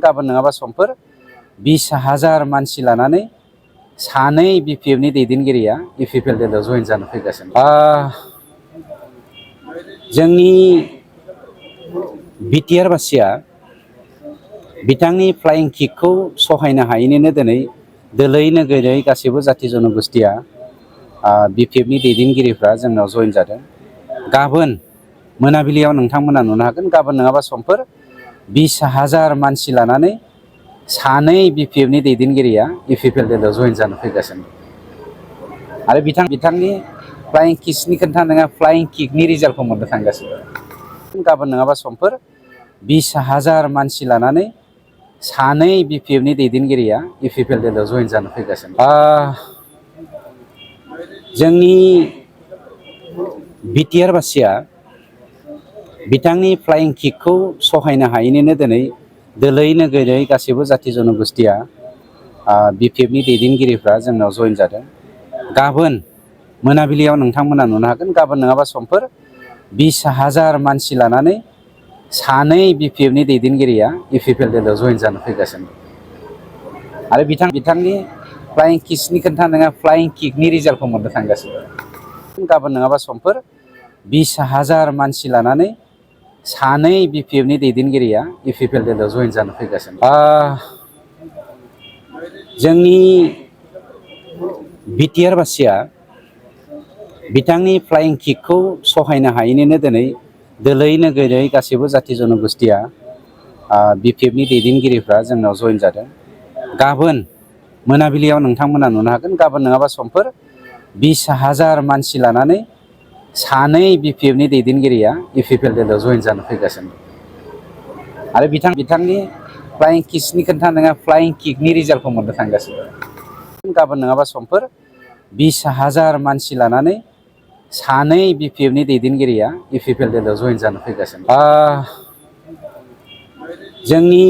गाबोन नङाबा समफोर 20,000 मानसि लानानै सानै बिपिएफनि दैदेनगिरिया इपिपिएलआव जइन जानो फैगासिनो। जोंनि बिटिआर बासिया बिथांनि फ्लाइं किकखौ सहायनो हायैनिनो दिनै दोलै नोगोरै गासैबो जाथि जनगोष्ठिया बिपिएफनि दैदेनगिरिफ्रा जोंनाव जइन जादों। गाबोन मोनाबिलियाव नोंथांमोना नुनो हागोन। गाबोन नङाबा समफोर 20,000 मानसि लानानै सानै बिपिएफनि दैदेनगिरिया इपिपिएलआव जइन जानो फैगासिनो आरो बिथांनि फ्लाइं किकनि नङा फ्लाइं किकनि रिजाल्टखौ मोननो थांगासिनो। गाबोन नङाबा समफोर 20,000 मानसि लानानै सानै बिपिएफनि दैदेनगिरिया इपिपिएलआव जइन जानो फैगासिनो। जोंनि बिटिआर बासिया बिथांनि फ्लाइं किकखौ सहायनो हायैनिनो दिनै दोलै नोगोरै गासैबो जाथि जनगोष्ठिया बिपिएफनि दैदेनगिरिफ्रा जोंनाव जइन जादों। गाबोन मोनाबिलियाव नोंथांमोना नुनो हागोन। गाबोन नङाबा समफोर 20,000 मानसि लानानै सानै बिपिएफनि दैदेनगिरिया इपिपिएलआव जइन जानो फैगासिनो आरो बिथांनि फ्लाइं किकनि नङा फ्लाइं किकनि रिजाल्टखौ मोननो थांगासिनो। गाबोन नङाबा समफोर 20,000 मानसि लानानै सानै बिपिएफनि दैदेनगिरिया इपिपिएलआव जइन जानो फैगासिनो। जोंनि बिटिआर बासिया बिथांनि फ्लाइं किकखौ सहायनो हायैनिनो दिनै दोलै नोगोरै गासैबो जाथि जनगोष्ठिया बिपिएफनि दैदेनगिरिफ्रा जोंनाव जइन जादों। गाबोन मोनाबिलियाव नोंथांमोना नुनो हागोन। गाबोन नङाबा समफोर 20,000 मानसि लानानै सानै बिपिएफनि दैदेनगिरिया इपिपिएलआव जइन जानो फैगासिनो आरो बिथांनि फ्लाइं किकनि नङा फ्लाइं किकनि रिजाल्टखौ मोननो थांगासिनो। गाबोन नङाबा समफोर 20,000 मानसि लानानै सानै बिपिएफनि दैदेनगिरिया इपिपिएलआव जइन जानो फैगासिनो। जोंनि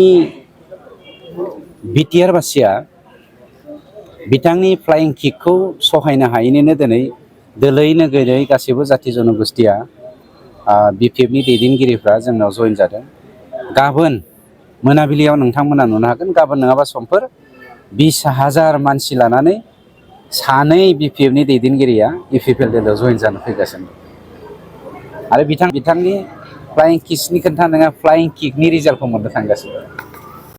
बिटिआर बासिया बिथांनि फ्लाइं किकखौ सहायनो हायैनिनो दिनै दोलै नोगोरै गासैबो जाथि जनगोष्ठिया बिपिएफनि दैदेनगिरिफ्रा जोंनाव जइन जादों। गाबोन मोनाबिलियाव नोंथांमोना नुनो हागोन। गाबोन नङाबा समफोर 20,000 मानसि लानानै सानै बिपिएफनि दैदेनगिरिया इपिपिएलआव जइन जानो फैगासिनो आरो बिथांनि फ्लाइं किकनि नङा फ्लाइं किकनि रिजाल्टखौ मोननो थांगासिनो।